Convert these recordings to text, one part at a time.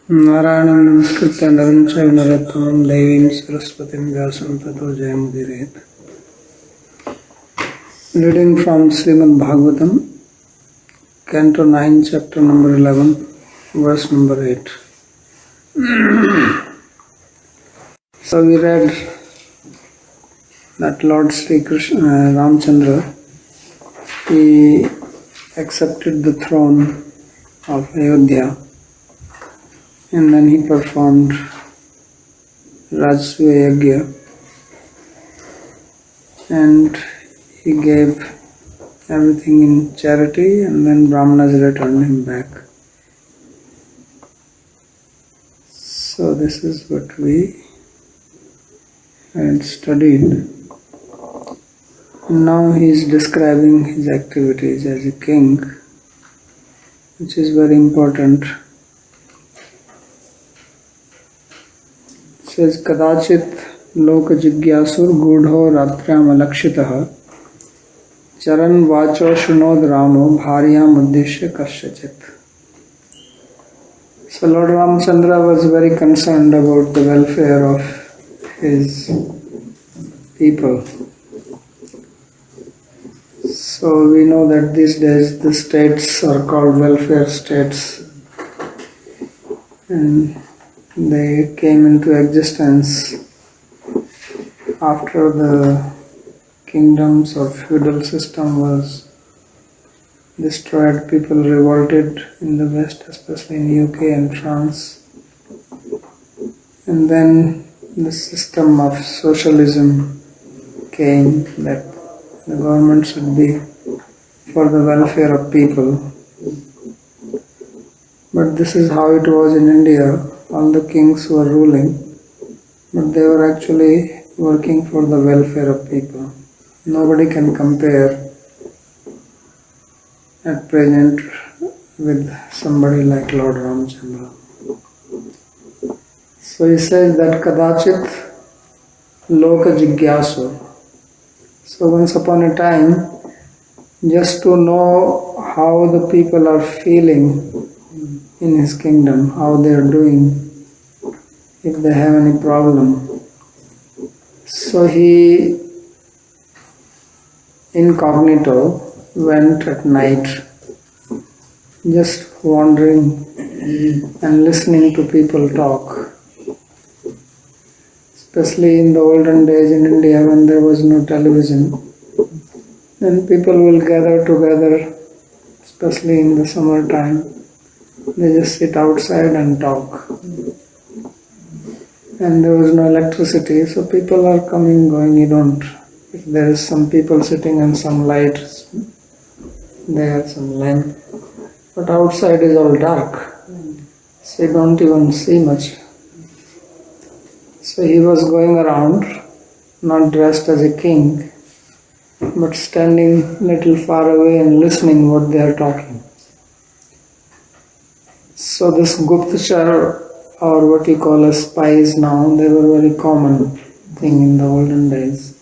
Narayanam namaskritya naram chaiva narottamam devim saraswatim vyasam tato jayamudire. Reading from Srimad Bhagavatam, Canto 9, Chapter number 11, verse number 8. So we read that Lord Sri Krishna, Ramchandra, he accepted the throne of Ayodhya. And then he performed Rajasuya Yajna and he gave everything in charity, and then Brahmanas returned him back. So this is what we had studied. And now he is describing his activities as a king, which is very important. Says kadachit loka jigyasur gudho ratrayam alakshitah charan vacho shunod ramo bharyam uddishya kasyachit. So Lord Ramchandra was very concerned about the welfare of his people. So we know that these days the states are called welfare states, and they came into existence after the kingdoms or feudal system was destroyed. People revolted in the West, especially in UK and France. And then the system of socialism came, that the government should be for the welfare of people. But this is how it was in India. All the kings were ruling, but they were actually working for the welfare of people. Nobody can compare at present with somebody like Lord Ramchandra. So he says that kadachit loka jigyasu. So once upon a time, just to know how the people are feeling in his kingdom, how they are doing, if they have any problem. So he incognito went at night, just wandering and listening to people talk. Especially in the olden days in India, when there was no television, then people will gather together, especially in the summertime. They just sit outside and talk. And there was no electricity, so people are coming, going. If there is some people sitting and some light, there some lamp. But outside is all dark, so you don't even see much. So he was going around, not dressed as a king, but standing little far away and listening what they are talking. So this Guptachar, or what we call as spies now, they were very common thing in the olden days.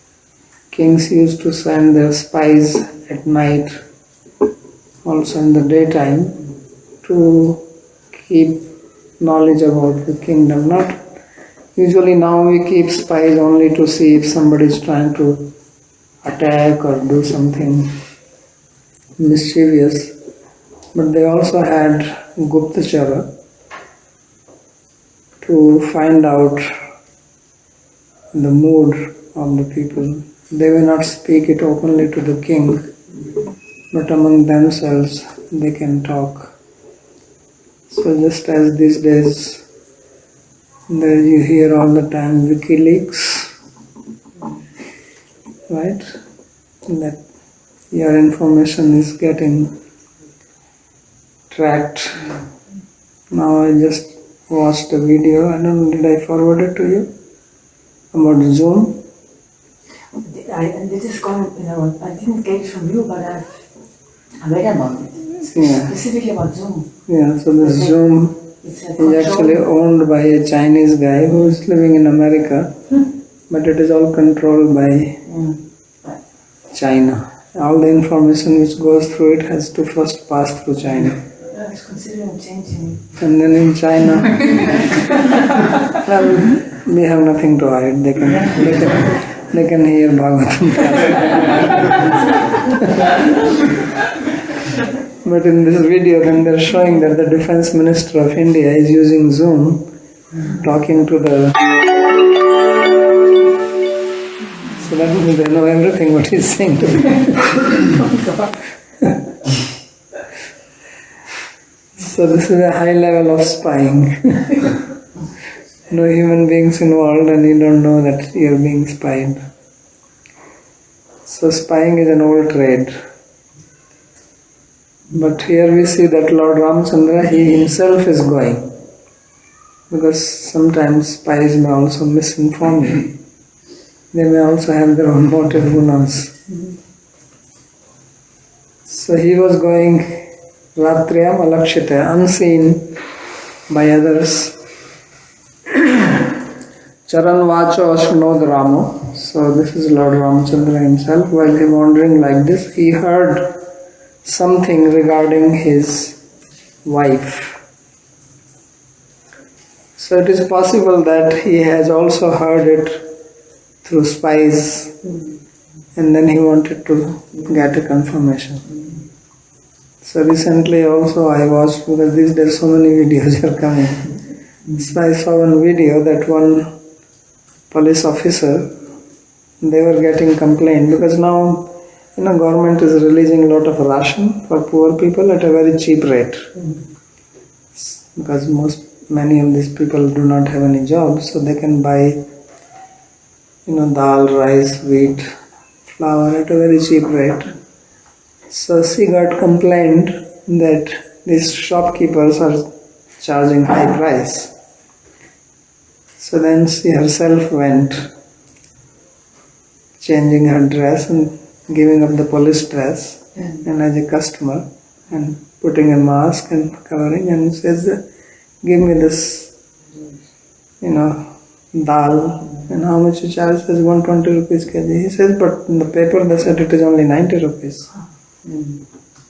Kings used to send their spies at night, also in the daytime, to keep knowledge about the kingdom. Not usually now we keep spies only to see if somebody is trying to attack or do something mischievous. But they also had Guptachara to find out the mood of the people. They will not speak it openly to the king, but among themselves they can talk. So just as these days, there you hear all the time WikiLeaks, right? That your information is getting tracked. Now I just watched a video, I don't know, did I forward it to you? About Zoom? This is coming, I didn't get it from you, but I read about it. Yeah. Specifically about Zoom. Yeah, so the Zoom is actually owned by a Chinese guy who is living in America, but it is all controlled by China. All the information which goes through it has to first pass through China. was considering changing. And then in China, well, we have nothing to hide. They can hear Bhagavatam. But in this video, then they're showing that the Defense Minister of India is using Zoom, talking to the. So that means they know everything what he's saying to them. So this is a high level of spying. No human beings involved and you don't know that you're being spied. So spying is an old trade. But here we see that Lord Ramchandra, he himself is going. Because sometimes spies may also misinform you. They may also have their own motive, who knows. So he was going Ratriyam Alakshita, unseen by others. Charan Vacho Ashnod Ramo. So this is Lord Ramchandra himself. While he wandering like this, he heard something regarding his wife. So it is possible that he has also heard it through spies and then he wanted to get a confirmation. So recently also I watched, because these days so many videos are coming. So I saw one video that one police officer, they were getting complaint because now government is releasing a lot of ration for poor people at a very cheap rate. Because many of these people do not have any jobs, so they can buy dal, rice, wheat, flour at a very cheap rate. So she got complained that these shopkeepers are charging high price. So then she herself went, changing her dress and giving up the police dress and as a customer and putting a mask and covering and says, give me this, dal, and how much you charge? Says 120 rupees kg. He says, but in the paper they said it is only 90 rupees.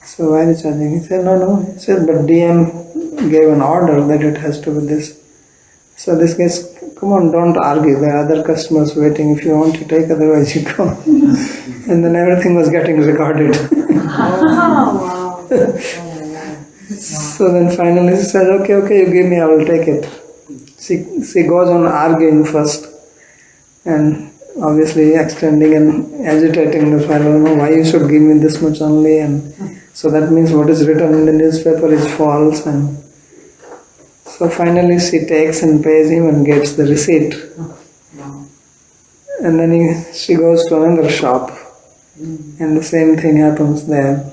So why are you charging? He said, no. He said, but DM gave an order that it has to be this. So this guy says, come on, don't argue. There are other customers waiting. If you want to take, otherwise you go. And then everything was getting recorded. Wow. So then finally she said, okay, you give me, I will take it. She goes on arguing first and obviously extending and agitating the fellow, why you should give me this much only, and so that means what is written in the newspaper is false. And so finally she takes and pays him and gets the receipt. And then she goes to another shop and the same thing happens there.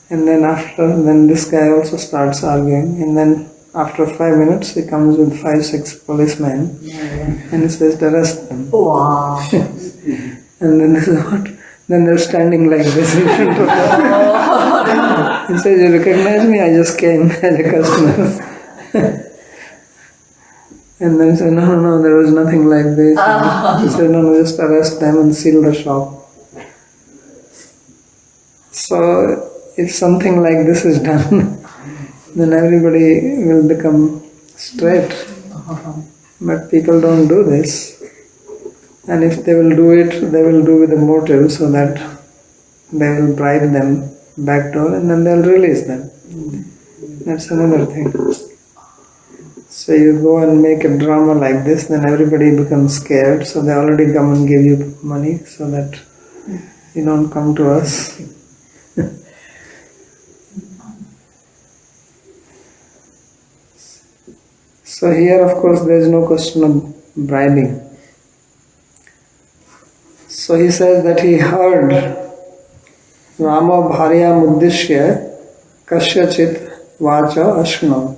And then this guy also starts arguing, and then after 5 minutes he comes with 5-6 policemen and he says, arrest them. Wow. And then then they're standing like this in front of them. He says, you recognize me? I just came as a customer. And then he said, no, there was nothing like this. He said, no, just arrest them and seal the shop. So if something like this is done, then everybody will become straight. But people don't do this. And if they will do it, they will do with a motive so that they will bribe them backdoor and then they'll release them. That's another thing. So you go and make a drama like this, then everybody becomes scared. So they already come and give you money so that you don't come to us. So here, of course, there is no question of bribing. So he says that he heard Rama Bharya Muddishya Kashyachit Vacha Ashno.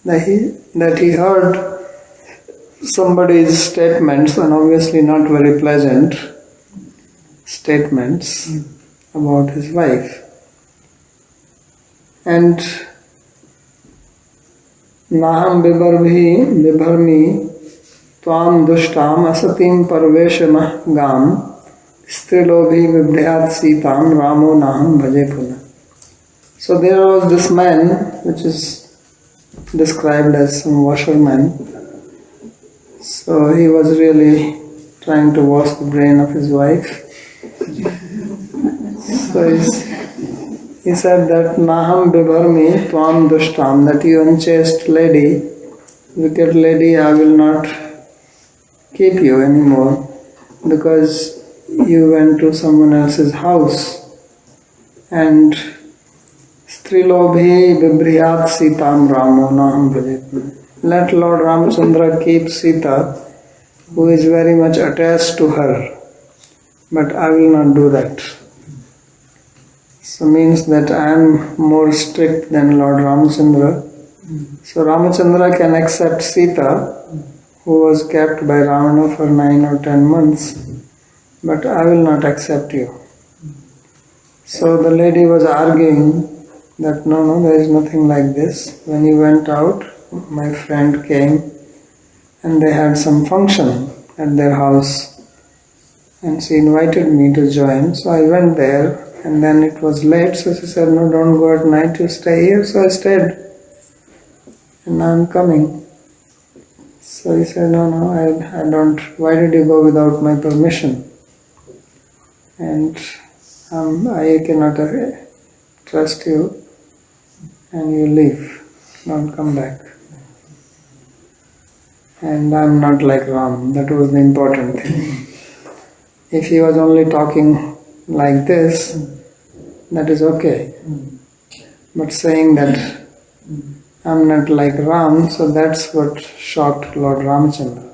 That he heard somebody's statements, and obviously not very pleasant statements about his wife. And Naham Bibharmi Tvam Dushtam Asatim Parveshamah Gam Strilobhi Vibhyat Sitam Ramo Naham Bhaje Puna. So there was this man, which is described as some washerman. So he was really trying to wash the brain of his wife. So he said that Naham Bibharmi Tvam Dushtam, that you unchaste lady, wicked lady, I will not keep you anymore because you went to someone else's house. And Strilobhi Bibriyat Sitam Ramo Naham Bhajet. Let Lord Ramachandra keep Sita, who is very much attached to her, but I will not do that. So means that I am more strict than Lord Ramachandra. So Ramachandra can accept Sita, who was kept by Ravana for 9 or 10 months, but I will not accept you. So the lady was arguing that no, there is nothing like this. When you went out, my friend came and they had some function at their house and she invited me to join. So I went there and then it was late, so she said, no, don't go at night, you stay here. So I stayed and now I'm coming. So he said, no, I don't. Why did you go without my permission? And I cannot trust you, and you leave, don't come back. And I'm not like Ram, that was the important thing. If he was only talking like this, that is okay. But saying that I'm not like Ram, so that's what shocked Lord Ramachandra.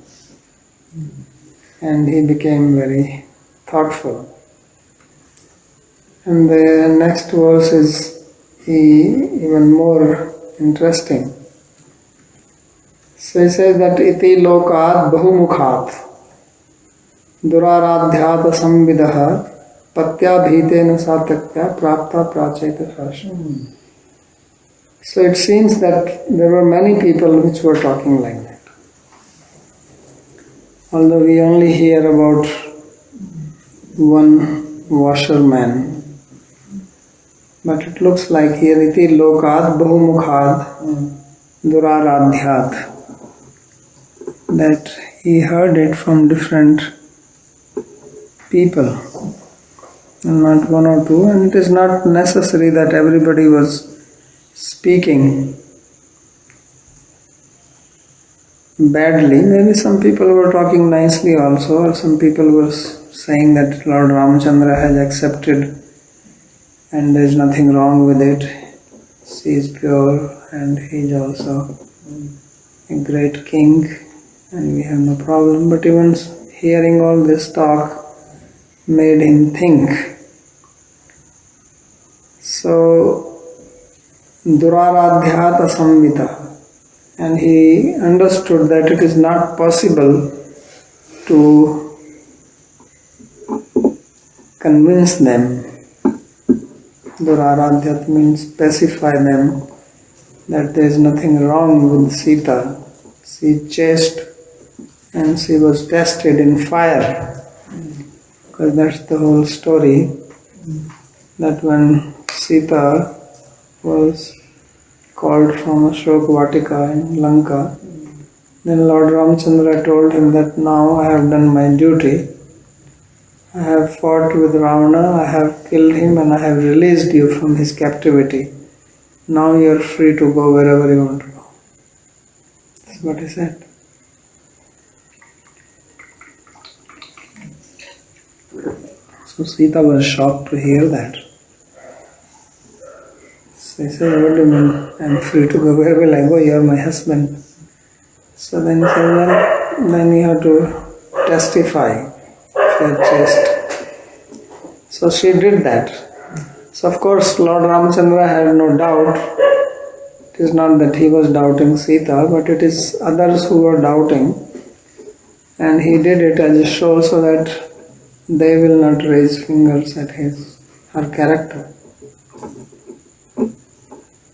And he became very thoughtful. And the next verse is even more interesting. So he says that iti lokat bahumukhat duraradhyat samvidah patya bhitena satakya prapta pracheta shastra. So it seems that there were many people which were talking like that. Although we only hear about one washerman. But it looks like here iti lokat bahumukhad duraradhyat, that he heard it from different people, and not one or two, and it is not necessary that everybody was speaking badly. Maybe some people were talking nicely also, or some people were saying that Lord Ramachandra has accepted and there is nothing wrong with it. She is pure and he is also a great king and we have no problem. But even hearing all this talk made him think. So, Duraradhyata Samvita, and he understood that it is not possible to convince them. Duraradhyat means pacify them that there is nothing wrong with Sita. She chaste and she was tested in fire. Because that's the whole story, that when Sita was called from Ashok Vatika in Lanka, then Lord Ramachandra told him that now I have done my duty. I have fought with Ravana, I have killed him and I have released you from his captivity. Now you are free to go wherever you want to go. That's what he said. So Sita was shocked to hear that. So he said, what do you mean? I am free to go. Where will I go? You are my husband. So then he said, well, then you have to testify. She had chaste. So she did that. So of course Lord Ramachandra had no doubt. It is not that he was doubting Sita, but it is others who were doubting. And he did it as a show so that they will not raise fingers at her character.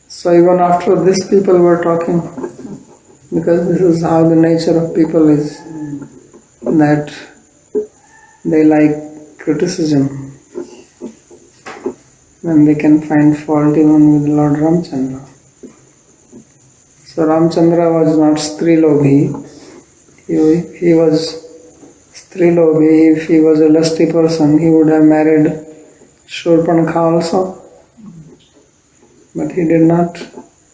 So even after this people were talking, because this is how the nature of people is, that they like criticism. when they can find fault even with Lord Ramchandra. So Ramchandra was not Strilobhi. He was Strilobhi. If he was a lusty person, he would have married Shurpankha also. But he did not.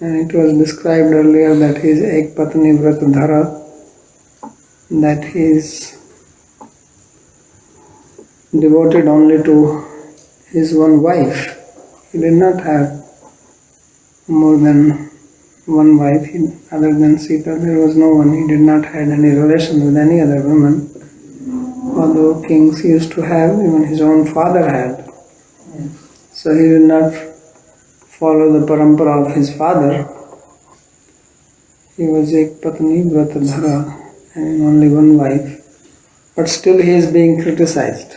And it was described earlier that he is Ek Patni Vratadhara, that he is devoted only to his one wife. He did not have more than one wife. Other than Sita, there was no one. He did not have any relation with any other woman. Although kings used to have, even his own father had. So he did not follow the parampara of his father. He was Ek Patni Vratadhara, and only one wife. But still he is being criticized.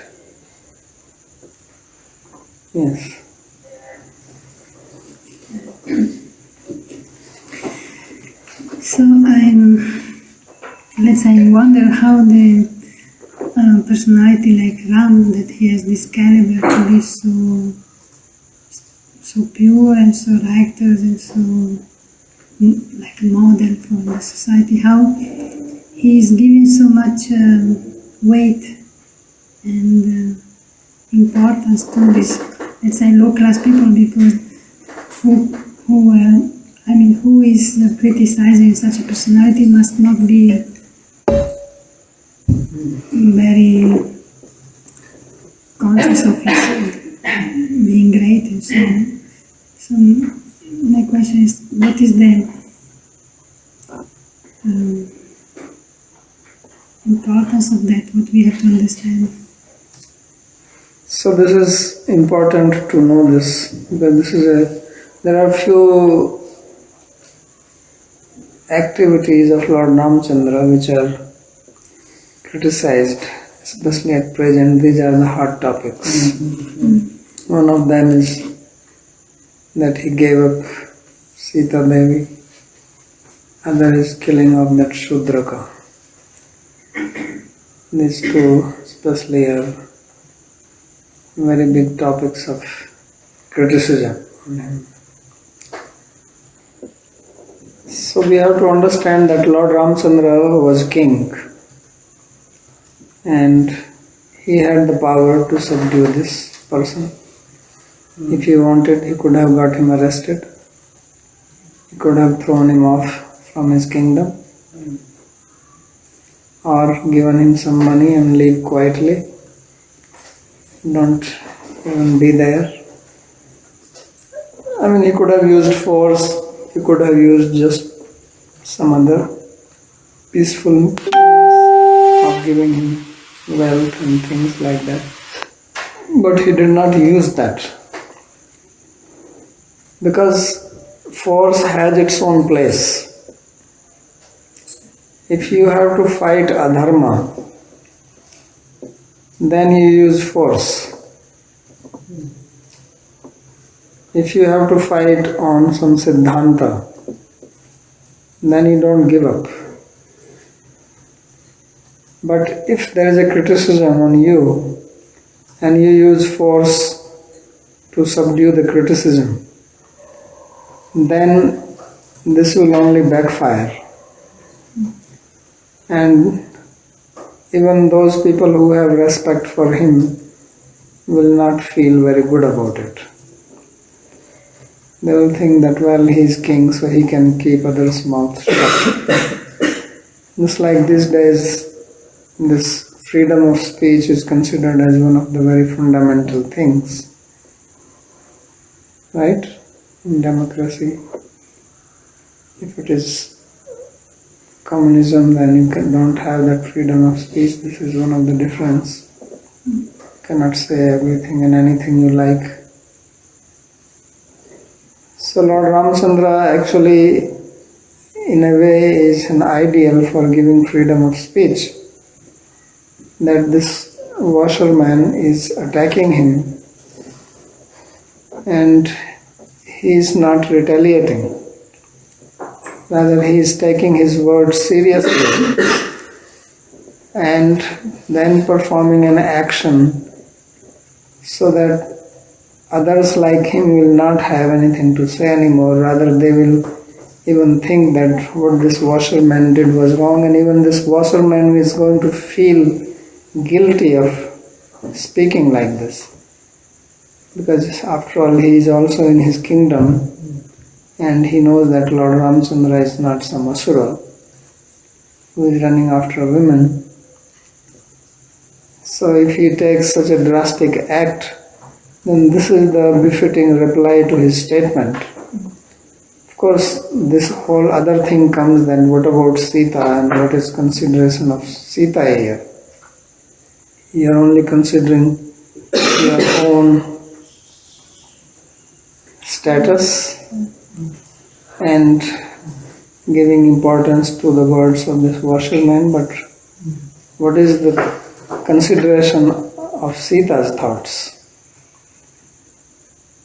Yes. So I wonder how the personality like Ram, that he has this caliber to be so pure and so righteous and so like a model for the society, how he is giving so much weight and importance to this, let's say, low class people, because who is criticizing such a personality must not be very conscious of his being great and so on. So my question is, what is the importance of that, what we have to understand? So this is important to know this, that there are few activities of Lord Ramchandra which are criticized, especially at present. These are the hot topics. One of them is that he gave up Sita Devi. Other is killing of that Shudraka. These two especially are very big topics of criticism on him. So we have to understand that Lord Ramchandra was king, and he had the power to subdue this person. If he wanted, he could have got him arrested. He could have thrown him off from his kingdom, or given him some money and leave quietly. Don't even be there. He could have used force. He could have used just some other peaceful means of giving him wealth and things like that. But he did not use that, because force has its own place. If you have to fight adharma, then you use force. If you have to fight on some siddhanta, then you don't give up. But if there is a criticism on you and you use force to subdue the criticism, then this will only backfire. And even those people who have respect for him will not feel very good about it. They will think that, well, he is king, so he can keep others' mouths shut. Just like these days, this freedom of speech is considered as one of the very fundamental things, right? In democracy, if it is communism, then you don't have that freedom of speech. This is one of the difference. You cannot say everything and anything you like. So Lord Ramchandra actually, in a way, is an ideal for giving freedom of speech. That this washerman is attacking him and he is not retaliating. Rather, he is taking his words seriously and then performing an action so that others like him will not have anything to say anymore. Rather, they will even think that what this washerman did was wrong, and even this washerman is going to feel guilty of speaking like this. Because after all, he is also in his kingdom, and he knows that Lord Ramchandra is not some asura who is running after women. So if he takes such a drastic act, then this is the befitting reply to his statement. Of course, this whole other thing comes then, what about Sita and what is consideration of Sita here? You are only considering your own status and giving importance to the words of this washerman, but what is the consideration of Sita's thoughts?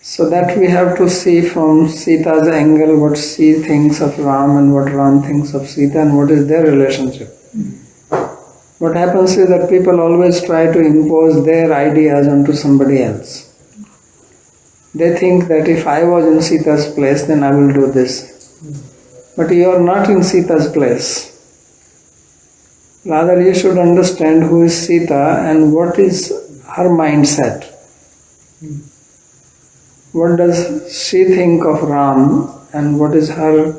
So that we have to see from Sita's angle what she thinks of Ram and what Ram thinks of Sita and what is their relationship. What happens is that people always try to impose their ideas onto somebody else. They think that if I was in Sita's place, then I will do this. But you are not in Sita's place. Rather, you should understand who is Sita and what is her mindset. What does she think of Ram and what is her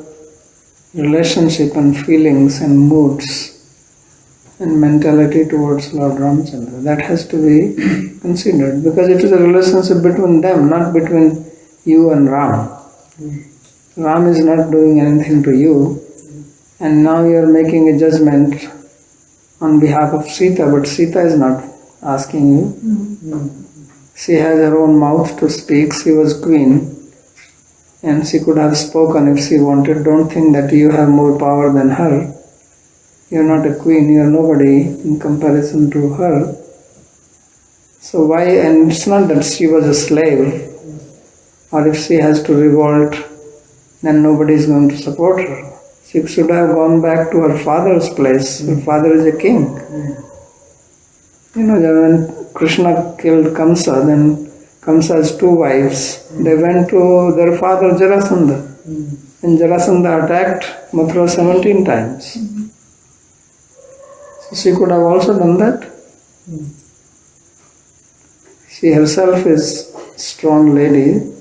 relationship and feelings and moods and mentality towards Lord Ramchandra. That has to be considered because it is a relationship between them, not between you and Ram. Ram is not doing anything to you, and now you are making a judgment on behalf of Sita, but Sita is not asking you. She has her own mouth to speak. She was queen and she could have spoken if she wanted. Don't think that you have more power than her. You are not a queen, you are nobody in comparison to her. So why, and it's not that she was a slave, or if she has to revolt, then nobody is going to support her. She should have gone back to her father's place. Her father is a king. You know, when Krishna killed Kamsa, then Kamsa has two wives. They went to their father Jarasandha. And Jarasandha attacked Mathura 17 times. So she could have also done that. She herself is a strong lady.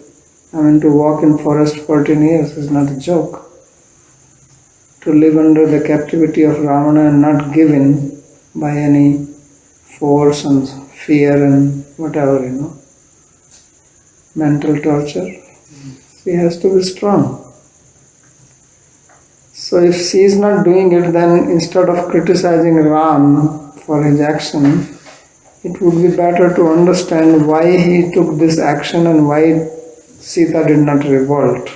I mean, to walk in forest 14 years is not a joke. To live under the captivity of Ravana and not give in by any force and fear and whatever, mental torture. She has to be strong. So if she is not doing it, then instead of criticizing Ram for his action, it would be better to understand why he took this action and why Sita did not revolt.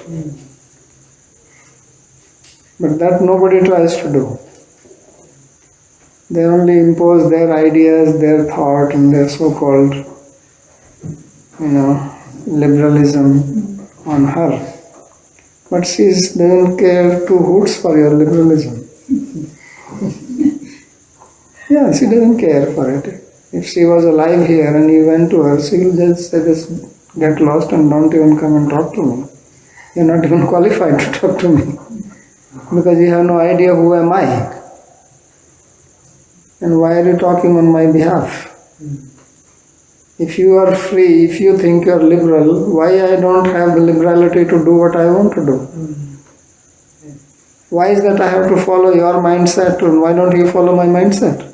But that nobody tries to do. They only impose their ideas, their thought, and their so-called, liberalism on her. But she doesn't care two hoots for your liberalism. Yeah, she doesn't care for it. If she was alive here and you went to her, she will just say this, get lost and don't even come and talk to me. You're not even qualified to talk to me. Because you have no idea who am I. And why are you talking on my behalf? If you are free, if you think you are liberal, why I don't have the liberality to do what I want to do? Why is that I have to follow your mindset and why don't you follow my mindset?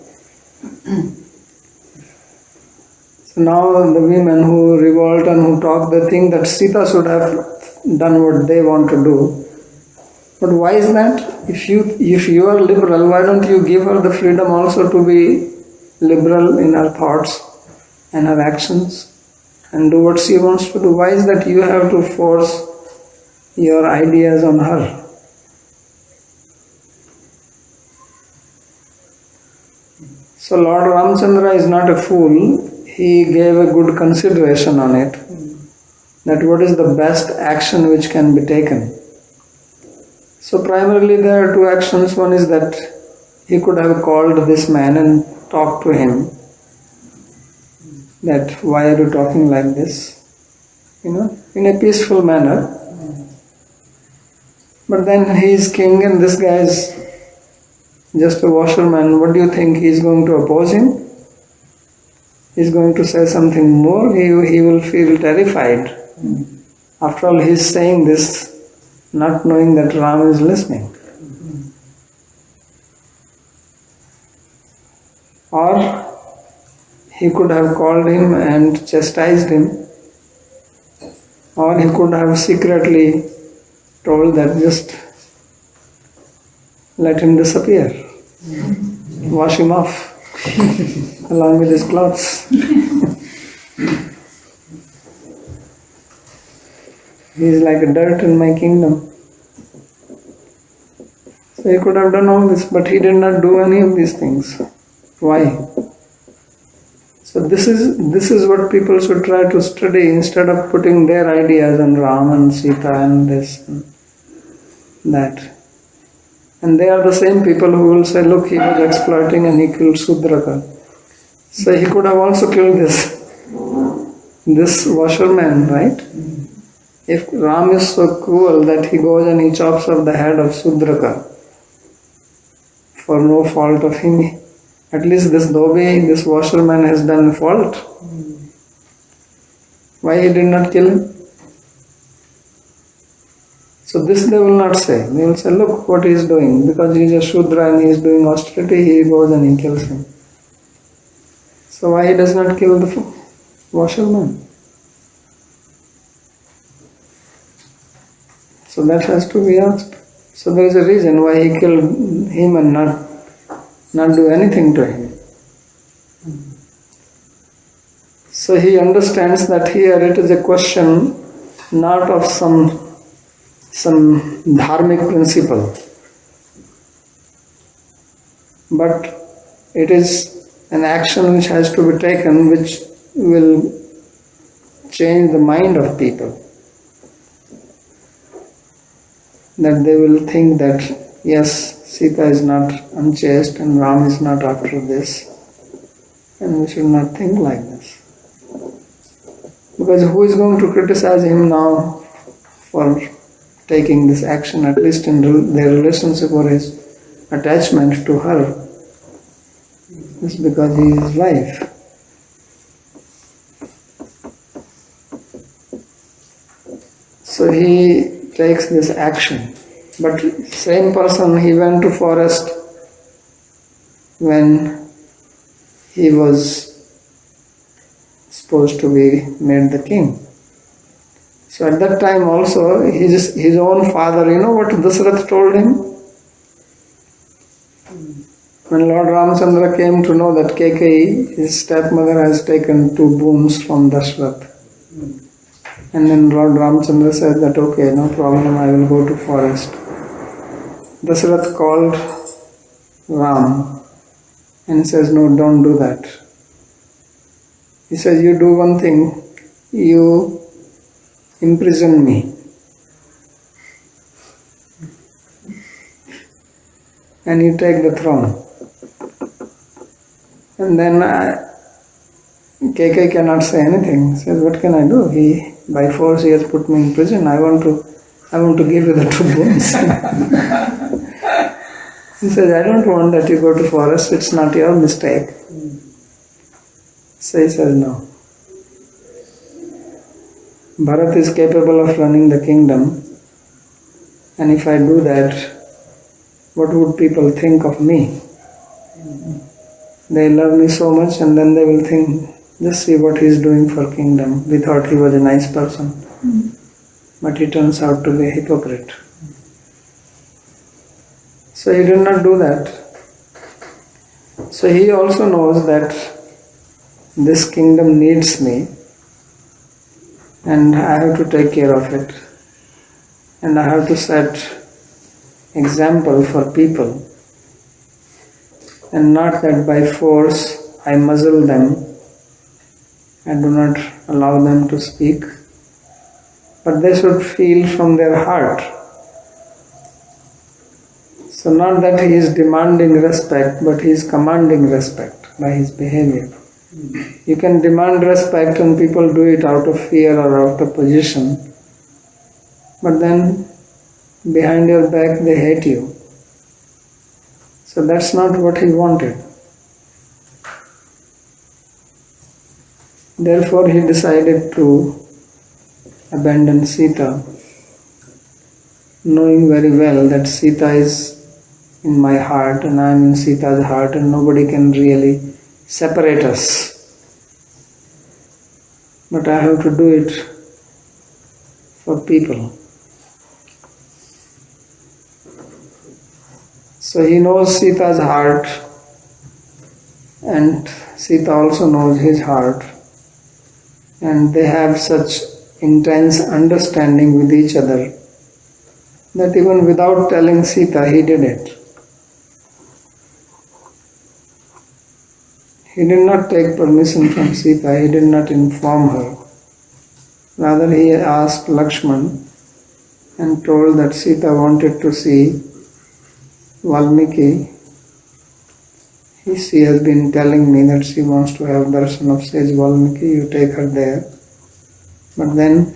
So now the women who revolt and who talk, they think that Sita should have done what they want to do. But why is that? If you are liberal, why don't you give her the freedom also to be liberal in her thoughts and her actions and do what she wants to do? Why is that you have to force your ideas on her? So Lord Ramchandra is not a fool. He gave a good consideration on it. That what is the best action which can be taken. So primarily there are two actions. One is that he could have called this man and talked to him. That why are you talking like this? in a peaceful manner. But then he is king and this guy is just a washerman. What do you think? He is going to oppose him? He is going to say something more? He will feel terrified. After all, he is saying this not knowing that Ram is listening. Or he could have called him and chastised him. Or he could have secretly told that just let him disappear. Wash him off along with his clothes. He is like a dirt in my kingdom. So he could have done all this, but he did not do any of these things. Why? So this is what people should try to study instead of putting their ideas on Ram and Sita and this and that. And they are the same people who will say, look, he was exploiting and he killed Sudraka. So he could have also killed this washerman, right? If Ram is so cruel that he goes and he chops off the head of Sudraka for no fault of him, at least this Dhobi, this washerman has done fault. Why he did not kill him? So this they will not say. They will say, look what he is doing. Because he is a Shudra and he is doing austerity, he goes and he kills him. So why he does not kill the washerman? So that has to be asked. So there is a reason why he killed him and not do anything to him. So he understands that here it is a question not of some dharmic principle, but it is an action which has to be taken which will change the mind of people. That they will think that yes, Sita is not unchaste and Ram is not after this, and we should not think like this. Because who is going to criticize him now for taking this action, at least in their relationship or his attachment to her? It's because he is his wife. So he takes this action. But same person, he went to forest when he was supposed to be made the king. So at that time also, his own father, you know what Dasarath told him? When Lord Ramchandra came to know that Kekeyi, his stepmother, has taken 2 boons from Dashrath. And then Lord Ramchandra said that, okay, no problem, I will go to forest. Dasarath called Ram and says, no, don't do that. He says, you do one thing, you imprison me. And you take the throne. And then Kekeyi cannot say anything. Says, what can I do? By force he has put me in prison. I want to give you the 2 boons. He says, I don't want that you go to forest. It's not your mistake. So he says, no. Bharat is capable of running the kingdom. And if I do that, what would people think of me? They love me so much and then they will think, just see what he is doing for kingdom. We thought he was a nice person. But he turns out to be a hypocrite. So he did not do that. So he also knows that this kingdom needs me and I have to take care of it. And I have to set example for people. And not that by force I muzzle them. I do not allow them to speak. But they should feel from their heart. So not that he is demanding respect, but he is commanding respect by his behavior. You can demand respect and people do it out of fear or out of position. But then behind your back they hate you. So that's not what he wanted. Therefore he decided to abandon Sita, knowing very well that Sita is in my heart and I am in Sita's heart and nobody can really separate us. But I have to do it for people. So he knows Sita's heart and Sita also knows his heart, and they have such intense understanding with each other that even without telling Sita, he did it. He did not take permission from Sita, he did not inform her. Rather, he asked Lakshman and told that Sita wanted to see Valmiki. She has been telling me that she wants to have darshan of sage Valmiki, you take her there. But then,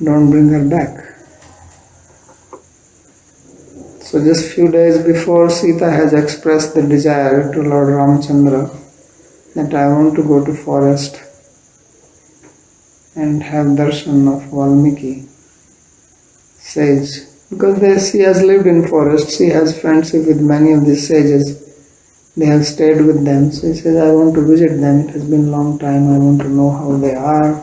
don't bring her back. So just few days before, Sita has expressed the desire to Lord Ramchandra that I want to go to forest and have darshan of Valmiki, sage. Because she has lived in forest, she has friendship with many of these sages. They have stayed with them. So he says, I want to visit them. It has been a long time. I want to know how they are,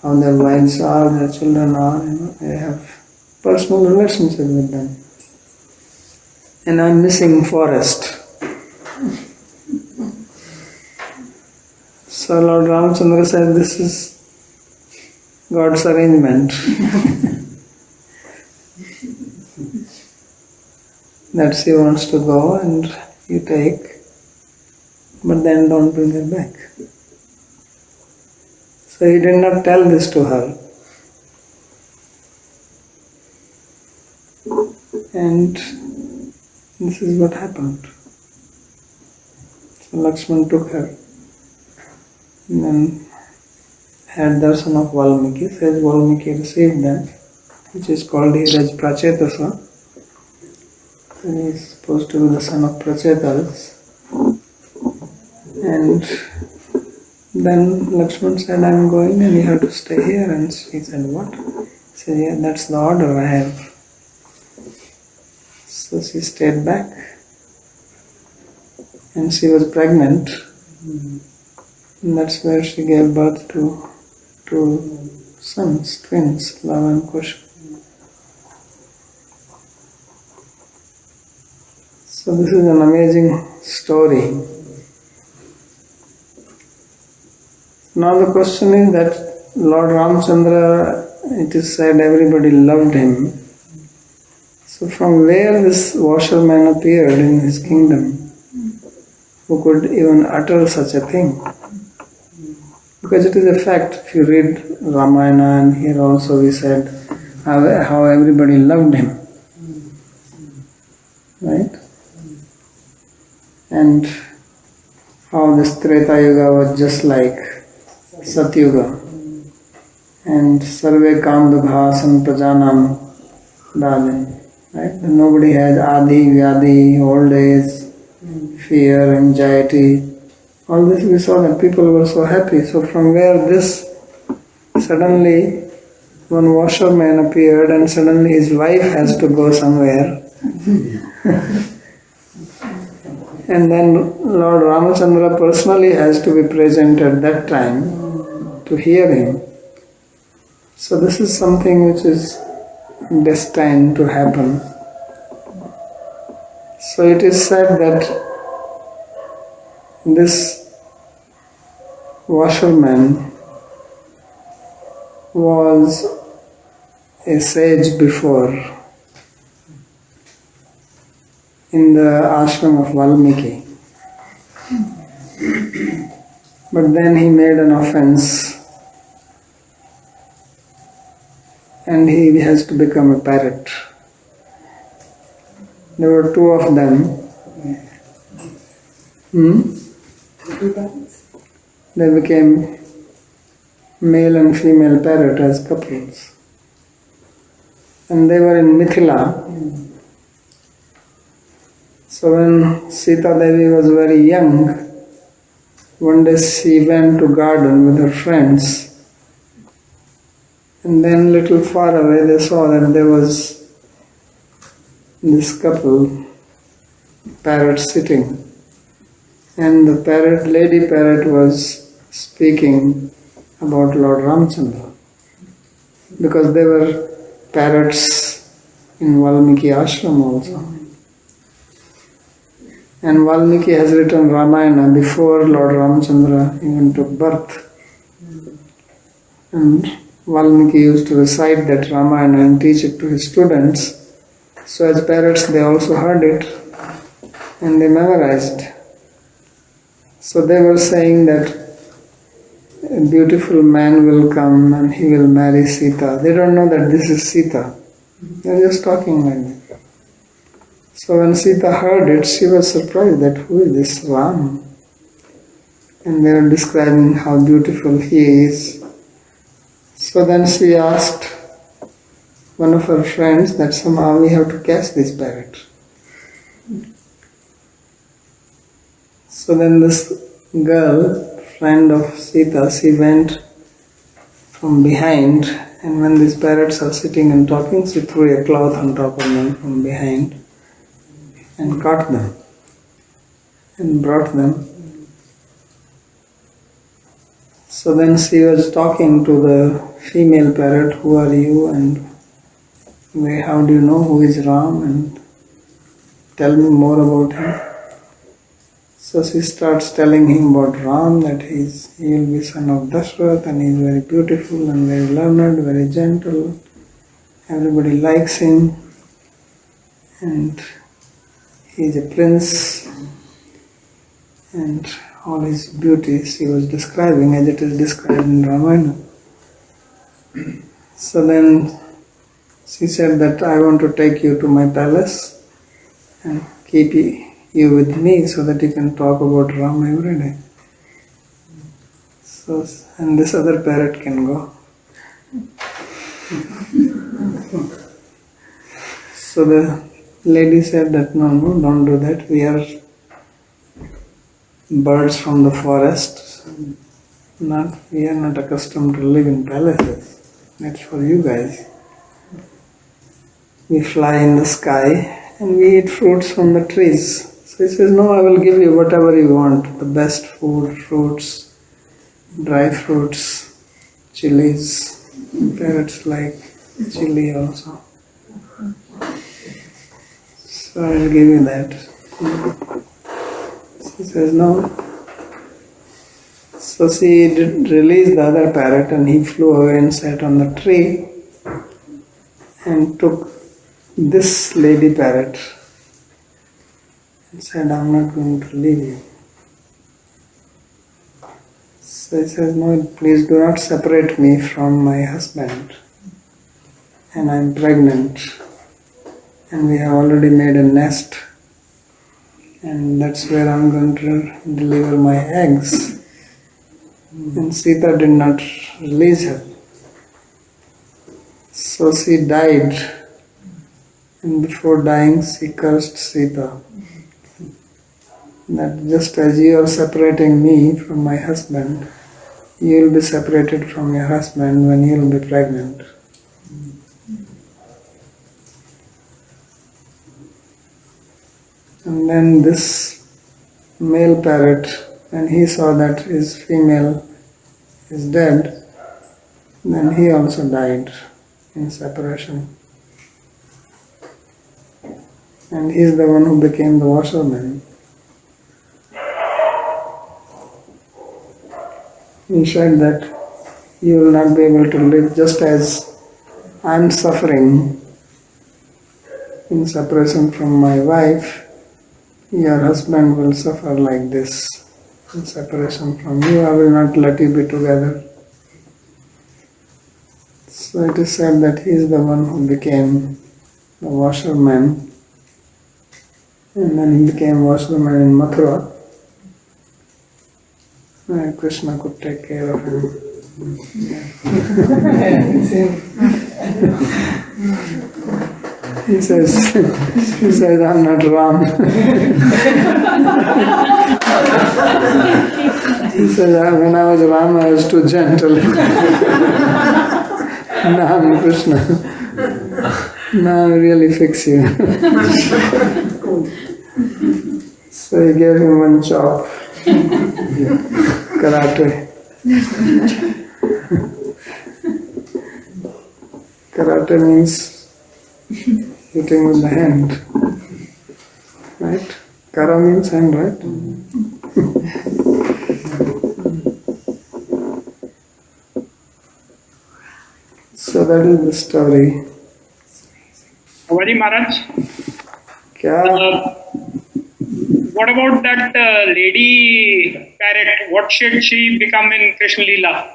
how their wives are, their children are. I have personal relationship with them. And I'm missing forest. So Lord Ramchandra said, this is God's arrangement. That she wants to go and you take, but then don't bring her back. So he did not tell this to her. And this is what happened. So Lakshman took her and then had darshan of Valmiki. Says Valmiki received them, which is called here as Prachetasa. And he is supposed to be the son of Prachetas. And then Lakshman said, I am going and you have to stay here. And she said, what? He said, yeah, that's the order I have. So she stayed back. And she was pregnant. And that's where she gave birth to two sons, twins, Lava and Kusha. So this is an amazing story. Now the question is that Lord Ramchandra, it is said everybody loved him. So from where this washerman appeared in his kingdom, who could even utter such a thing? Because it is a fact, if you read Ramayana, and here also we said how everybody loved him. Right? And how this Treta Yuga was just like Satyuga. And Sarve Kambhasam Prajanam Dalin. Right? And nobody has Adi, Vyadi, old age, fear, anxiety. All this we saw that people were so happy. So from where this suddenly one washerman appeared and suddenly his wife has to go somewhere. And then Lord Ramachandra personally has to be present at that time to hear him. So this is something which is destined to happen. So it is said that this washerman was a sage before in the ashram of Valmiki. But then he made an offense and he has to become a parrot. There were two of them. they became male and female parrot as couples. And they were in Mithila. So when Sita Devi was very young, one day she went to garden with her friends. And then little far away they saw that there was this couple, parrot sitting. And the parrot, lady parrot was speaking about Lord Ramchandra. Because they were parrots in Valmiki ashram also. And Valmiki has written Ramayana before Lord Ramchandra even took birth. And Valmiki used to recite that Ramayana and teach it to his students. So as parrots they also heard it and they memorized. So they were saying that a beautiful man will come and he will marry Sita. They don't know that this is Sita. They're just talking like that. So when Sita heard it, she was surprised that who is this Ram? And they were describing how beautiful he is. So then she asked one of her friends that somehow we have to catch this parrot. So then this girl, friend of Sita, she went from behind, and when these parrots are sitting and talking, she threw a cloth on top of them from behind and caught them and brought them. So then she was talking to the female parrot, who are you and how do you know who is Ram, and tell me more about him. So she starts telling him about Ram, that he will be son of Dashrath and he is very beautiful and very learned, very gentle. Everybody likes him and he is a prince, and all his beauty she was describing as it is described in Ramayana. So then she said that I want to take you to my palace and keep you with me so that you can talk about Ram every day. So, and this other parrot can go. So the lady said that no, don't do that. We are birds from the forest. We are not accustomed to live in palaces. That's for you guys. We fly in the sky and we eat fruits from the trees. So he says, no, I will give you whatever you want. The best food, fruits, dry fruits, chilies. Parrots like chili also. So I will give you that. She says, no. So she released the other parrot and he flew away and sat on the tree and took this lady parrot and said, I'm not going to leave you. So he says, no, please do not separate me from my husband. And I'm pregnant. And we have already made a nest. And that's where I'm going to deliver my eggs. And Sita did not release her. So she died. And before dying, she cursed Sita. That just as you are separating me from my husband, you will be separated from your husband when you will be pregnant. And then this male parrot, when he saw that his female is dead, then he also died in separation. And he is the one who became the washerman. He said that you will not be able to live just as I am suffering in separation from my wife. Your husband will suffer like this in separation from you. I will not let you be together. So it is said that he is the one who became the washerman, and then he became washerman in Mathura. Krishna could take care of him. He says, I'm not Ram. He says, when I was Ram, I was too gentle. Now I'm Krishna. Now I really fix you. So he gave him one chop. Karate. Karate means hitting with the hand. Right? Kara means hand, right? So that is the story. Babaji Maharaj, Kya? what about that lady parrot? What should she become in Krishna Leela?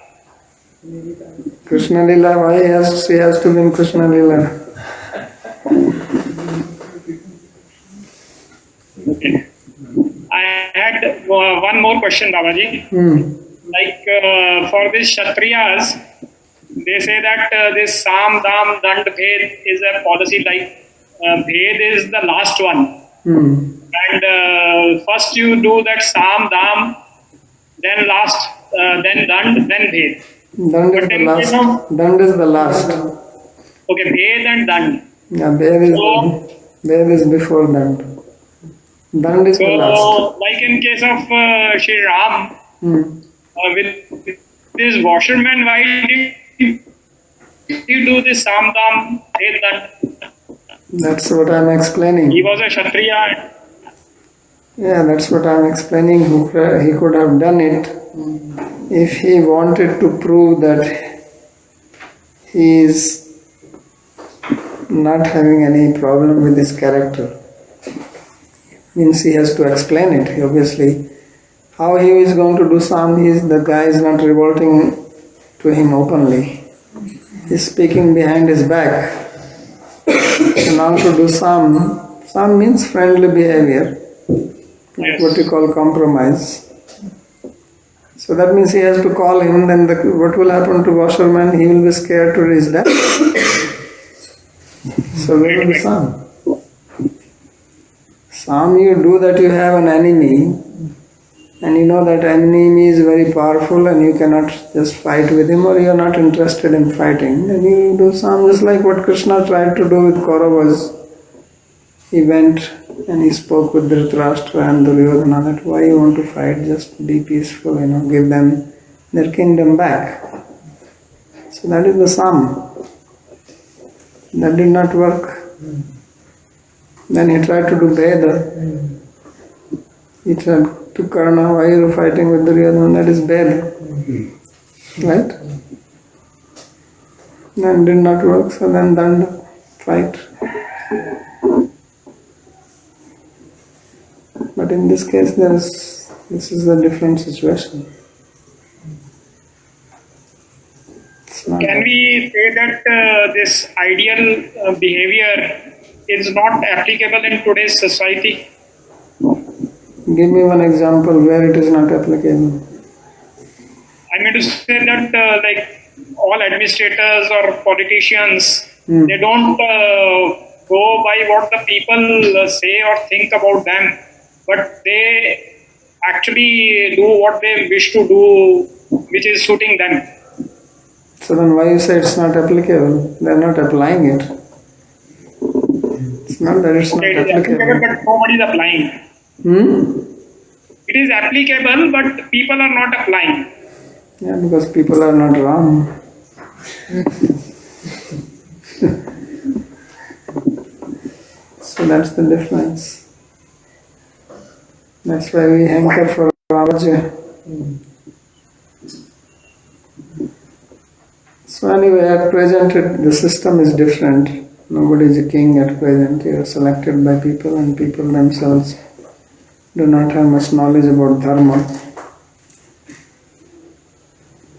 Krishna Lila, why she has to be in Krishna Lila? I had one more question, Babaji. Like for these Kshatriyas, they say that this Sam, Dam, Dand, Bhed is a policy like Bhed is the last one. And first you do that Sam, Dam, then last, then Dand, then Bhed. Dand is the last. Dand is the last. Okay, Bhed and Dand. Yeah, Bhed is before Dand. Dand is the last. So, like in case of Shri Ram, with this washerman, why did you do this Sam, Dam, Bhed, Dand? That's what I'm explaining. He was a Kshatriya. Yeah, that's what I'm explaining. He could have done it if he wanted to prove that he is not having any problem with his character. Means he has to explain it, obviously. How he is going to do Sam, the guy is not revolting to him openly. He's speaking behind his back. So now to do Sam means friendly behavior. Yes. What you call compromise. So that means he has to call him, then what will happen to washerman? He will be scared to his death. So where will be Sam? Sam you do that you have an enemy and you know that enemy is very powerful and you cannot just fight with him or you are not interested in fighting. Then you do Sam just like what Krishna tried to do with Kauravas. He went and he spoke with Dhritarashtra and Duryodhana that why you want to fight, just be peaceful, give them their kingdom back. So that is the Sam. That did not work. Then he tried to do Veda. He tried to Karna, why are you fighting with Duryodhana? That is Veda. Right? Then did not work, so then Danda, fight. But in this case, this is a different situation. Can we say that this ideal behavior is not applicable in today's society? Give me one example where it is not applicable. I mean to say that like all administrators or politicians, they don't go by what the people say or think about them, but they actually do what they wish to do, which is suiting them. So then why you say it's not applicable? They are not applying it. It's not that it's not Okay, it is applicable, applicable. but nobody is applying. It is applicable, but people are not applying. Yeah, because people are not Ram. So that's the difference. That's why we hanker for Babaji. So anyway, at present the system is different. Nobody is a king at present. You are selected by people and people themselves do not have much knowledge about dharma.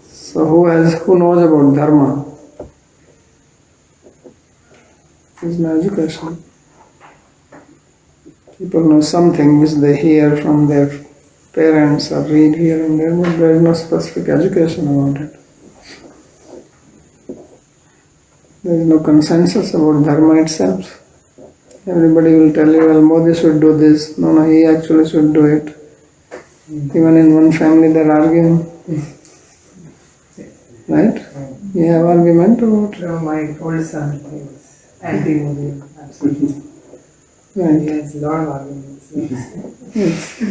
So who knows about dharma? There is no education. People know something which they hear from their parents or read here and there, but there is no specific education about it. There is no consensus about dharma itself. Everybody will tell you, well, Modi should do this. No, he actually should do it. Even in one family they are arguing. Right? You have argument about it? No, my old son is anti-Modi, absolutely. Right. He has a lot of arguments. Yes.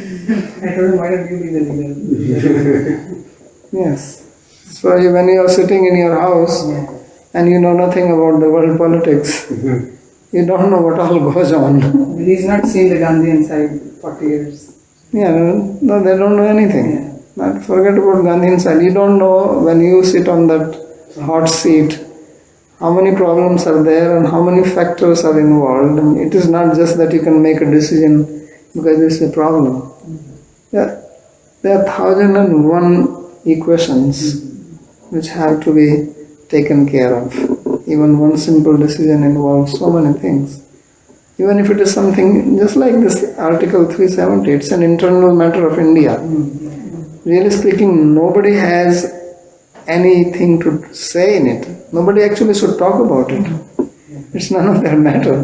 I told him, why don't you be the leader? Yes. So when you are sitting in your house and you know nothing about the world politics, you don't know what all goes on. He's not seen the Gandhian side 40 years. Yeah, no, they don't know anything. Yeah. But forget about Gandhian side. You don't know when you sit on that hot seat how many problems are there and how many factors are involved. And it is not just that you can make a decision because it's a problem. There are 1,001 equations which have to be taken care of. Even one simple decision involves so many things. Even if it is something just like this Article 370, it's an internal matter of India. Really speaking, nobody has anything to say in it. Nobody actually should talk about it. It's none of their matter.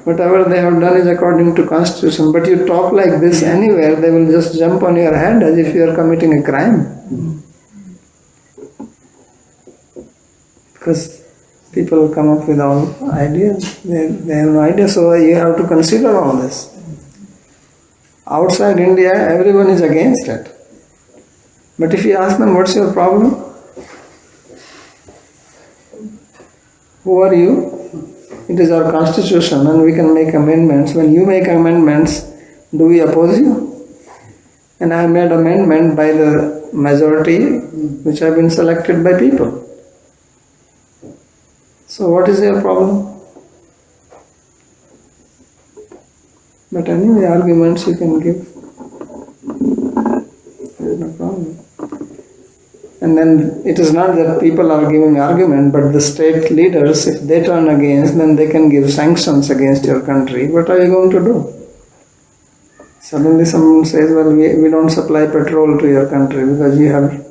Whatever they have done is according to Constitution. But you talk like this anywhere, they will just jump on your head as if you are committing a crime. Because people come up with all ideas. They have no idea, so you have to consider all this. Outside India, everyone is against it. But if you ask them, what's your problem? Who are you? It is our constitution and we can make amendments. When you make amendments, do we oppose you? And I made amendment by the majority which have been selected by people. So what is your problem? But anyway, arguments you can give. There is no problem. And then it is not that people are giving argument, but the state leaders, if they turn against, then they can give sanctions against your country. What are you going to do? Suddenly someone says, well, we don't supply petrol to your country because you have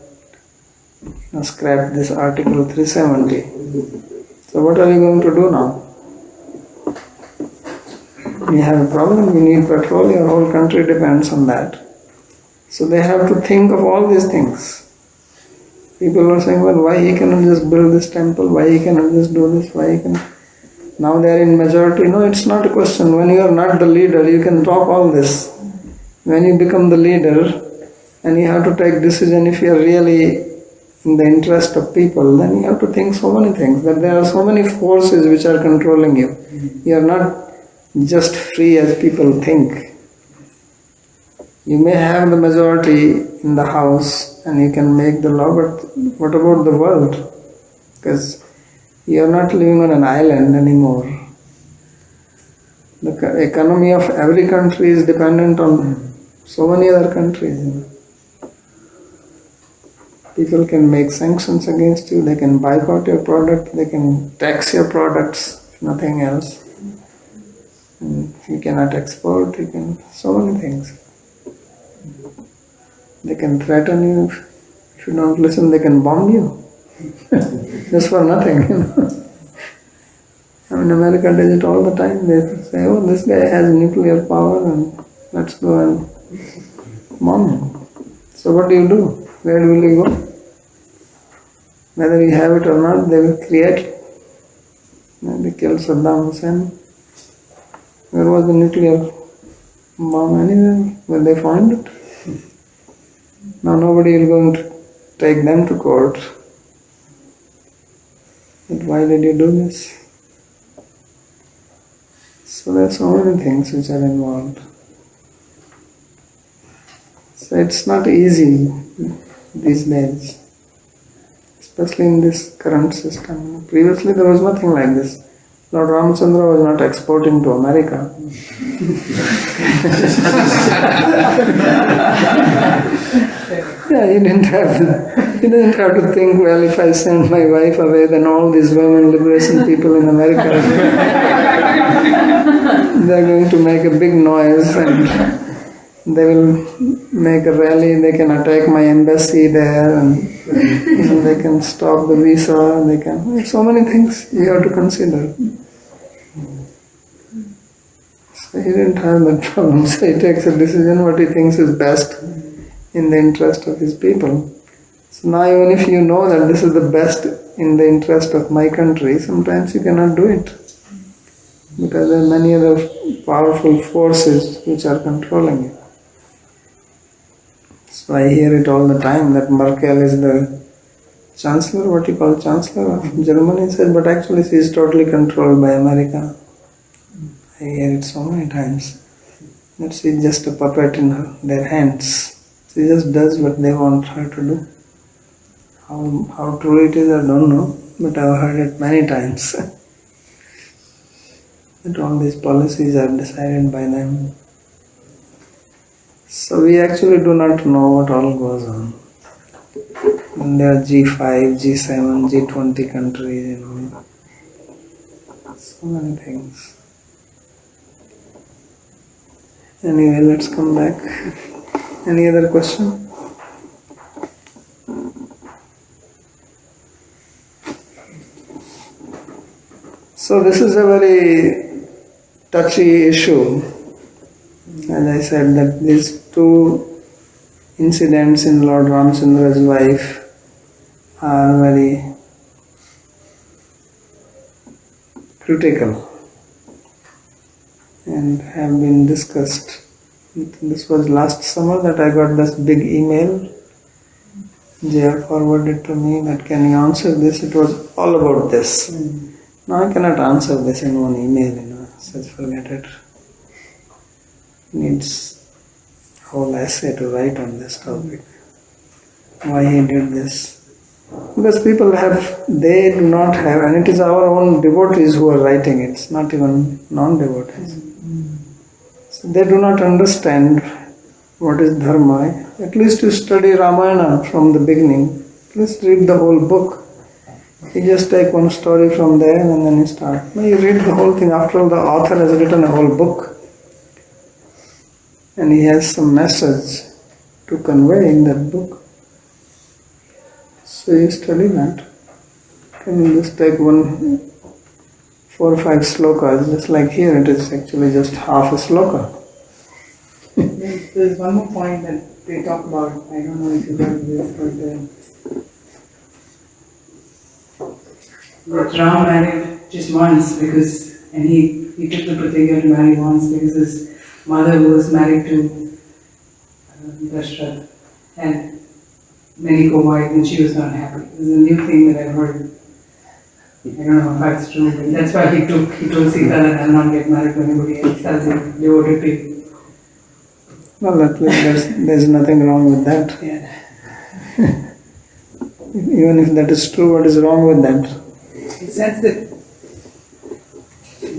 scrapped this Article 370. So what are you going to do now? You have a problem, you need petrol, your whole country depends on that. So they have to think of all these things. People are saying, well, why he cannot just build this temple, why he cannot just do this, why he can... Now they are in majority. No, it's not a question. When you are not the leader, you can talk all this. When you become the leader and you have to take decision, if you are really in the interest of people, then you have to think so many things, that there are so many forces which are controlling you. You are not just free as people think. You may have the majority in the house and you can make the law, but what about the world? Because you are not living on an island anymore. The economy of every country is dependent on so many other countries. People can make sanctions against you, they can boycott your product, they can tax your products, if nothing else. And if you cannot export, you can, so many things. They can threaten you, if you don't listen, they can bomb you. Just for nothing, I mean, America does it all the time. They say, oh, this guy has nuclear power and let's go and bomb him. So what do you do? Where will you go? Whether you have it or not, they will create it. They killed Saddam Hussein. Where was the nuclear bomb anywhere? Where they found it? Now nobody is going to take them to court. But why did you do this? So there are so many things which are involved. So it's not easy these days, especially in this current system. Previously there was nothing like this. Lord Ramchandra was not exporting to America. Yeah, he didn't have to think, well, if I send my wife away, then all these women liberation people in America, they're going to make a big noise and they will make a rally, they can attack my embassy there, and they can stop the visa, they can, so many things you have to consider. So he didn't have that problem, so he takes a decision what he thinks is best in the interest of his people. So now even if you know that this is the best in the interest of my country, sometimes you cannot do it. Because there are many other powerful forces which are controlling it. So I hear it all the time that Merkel is the chancellor, what you call chancellor of Germany, said, but actually she is totally controlled by America. I hear it so many times. That she is just a puppet in their hands. She just does what they want her to do. How true it is, I don't know, but I've heard it many times. That all these policies are decided by them. So we actually do not know what all goes on. And there are G5, G7, G20 countries, so many things. Anyway, let's come back. Any other question? So this is a very touchy issue. As I said, that these two incidents in Lord Ramchandra's wife are very critical and have been discussed. This was last summer that I got this big email. Jaya forwarded to me that can you answer this? It was all about this. Now I cannot answer this in one email, so forget it. Needs a whole essay to write on this topic. Why he did this. Because people they do not have, and it is our own devotees who are writing it, it's not even non-devotees. So they do not understand what is dharma. At least you study Ramayana from the beginning. Please read the whole book. You just take one story from there and then you start. No, you read the whole thing. After all, the author has written a whole book. And he has some message to convey in that book. So you study that. And you just take 4 or 5 slokas, just like here it is actually just half a sloka. There's one more point that they talk about, I don't know if you heard this, but that Ram married just once and he took the Pratigya to marry once because his mother was married to Dashrath and many co-wives and she was not happy. This is a new thing that I've heard. I don't know if that's true, but that's why he told Sita that I'll not get married to anybody else as a devoted to you. Well, there's nothing wrong with that. Yeah. Even if that is true, what is wrong with that? In the sense that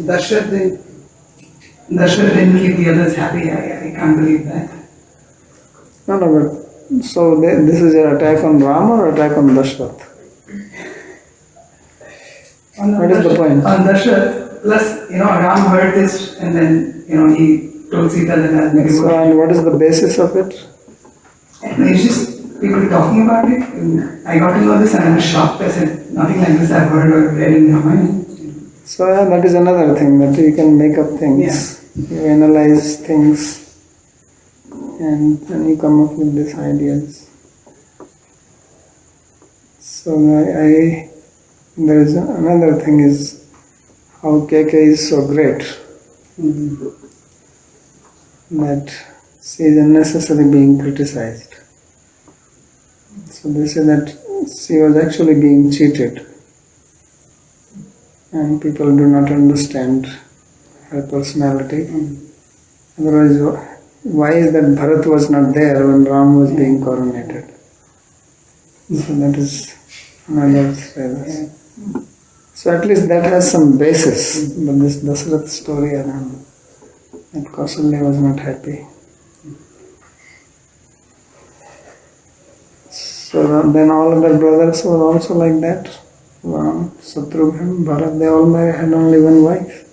Dashrath didn't keep the others happy. I can't believe that. No, but so this is an attack on Rama or attack on Dashrath? What is the point? On Dashrath, plus, Ram heard this and then, he told Sita that I'll marry. So, and what is the basis of it? And it's just people talking about it. And I got to know this and I was shocked. I said, nothing like this I've heard or read in Ramayana. So that is another thing, that you can make up things. Yeah. You analyze things and then you come up with these ideas. So there is another thing is how KK is so great. That she is unnecessarily being criticized. So they say that she was actually being cheated. And people do not understand her personality. Otherwise, why is that Bharat was not there when Ram was being coronated? So that is another thing. So at least that has some basis. But this Dasarath story, I don't know. That Kausalya was not happy. So then all other brothers were also like that. Ram, Shatrughan, Bharat, they all had only one wife.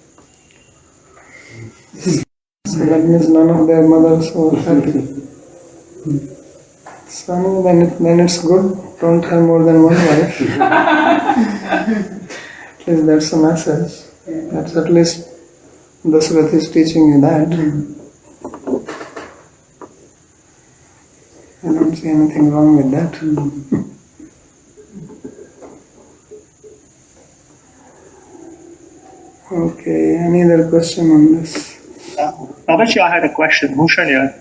So that means none of their mothers were happy. So no, then it's good. Don't have more than one wife. At least that's a message. That's at least Dasrath is teaching you that. I don't see anything wrong with that. Okay, any other question on this? Babaji, I had a question. Bhushan here.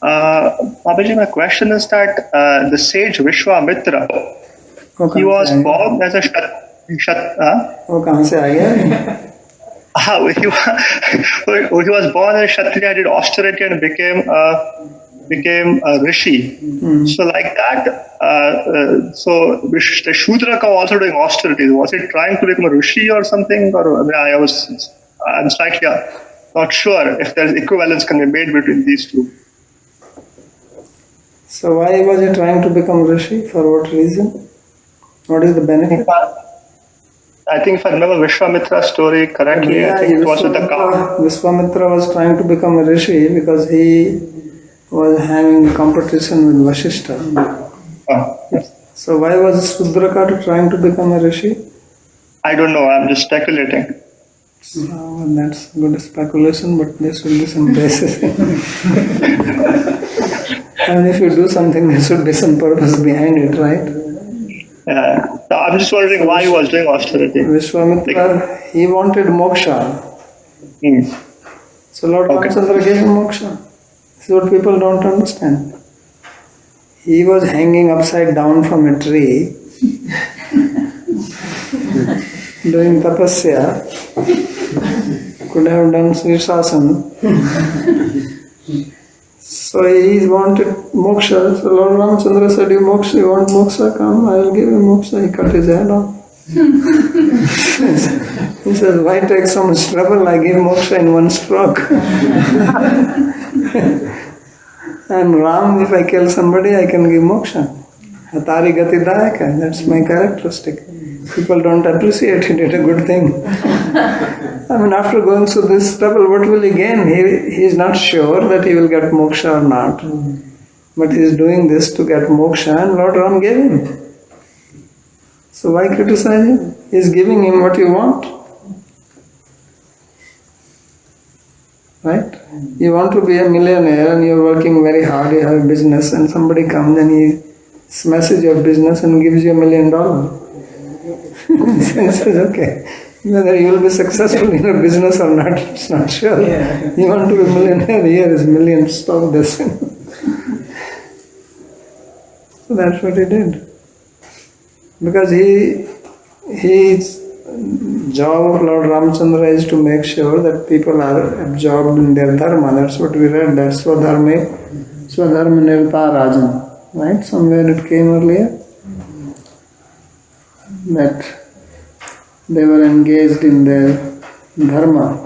Babaji, my question is that the sage Vishwamitra, he was born as a वो कहाँ से आ गया? he was born as a Kshatriya, did austerity and became a rishi. So like that, so the Shudra was also doing austerity. Was he trying to become a rishi or something? Or I'm slightly not sure if there's equivalence can be made between these two. So why was he trying to become rishi? For what reason? What is the benefit? I think if I remember Vishwamitra's story correctly, I think it was with the cow. Vishwamitra was trying to become a rishi because he was having competition with Vashishta. Yes. So why was Sudraka trying to become a rishi? I don't know, I'm just speculating. That's good speculation, but there should be some basis. I mean, if you do something, there should be some purpose behind it, right? So I'm just wondering why he was doing austerity. Vishwamitra, he wanted moksha. So Lord Ramchandra gave him moksha. This is what people don't understand. He was hanging upside down from a tree, doing tapasya, could have done Sirsasana. So he wanted moksha. So Lord Ramchandra said, you want moksha? Come, I will give you moksha. He cut his head off. He says, why take so much trouble? I give moksha in one stroke. And Ram, if I kill somebody, I can give moksha. Hari-katha, that's my characteristic. People don't appreciate it, it's a good thing. I mean, after going through this trouble, what will he gain? He is not sure that he will get moksha or not. But he is doing this to get moksha, and Lord Ram gave him. So why criticize him? He is giving him what you want. Right? You want to be a millionaire and you are working very hard, you have a business, and somebody comes and he smashes your business and gives you $1 million. He says, okay, whether you will be successful in your business or not, it's not sure. You want to be a millionaire, here is million, stop this. So that's what he did. Because his job of Lord Ramchandra is to make sure that people are absorbed in their dharma. That's what we read, that Swadharma Nirta Rajan. Right? Somewhere it came earlier. That they were engaged in their dharma.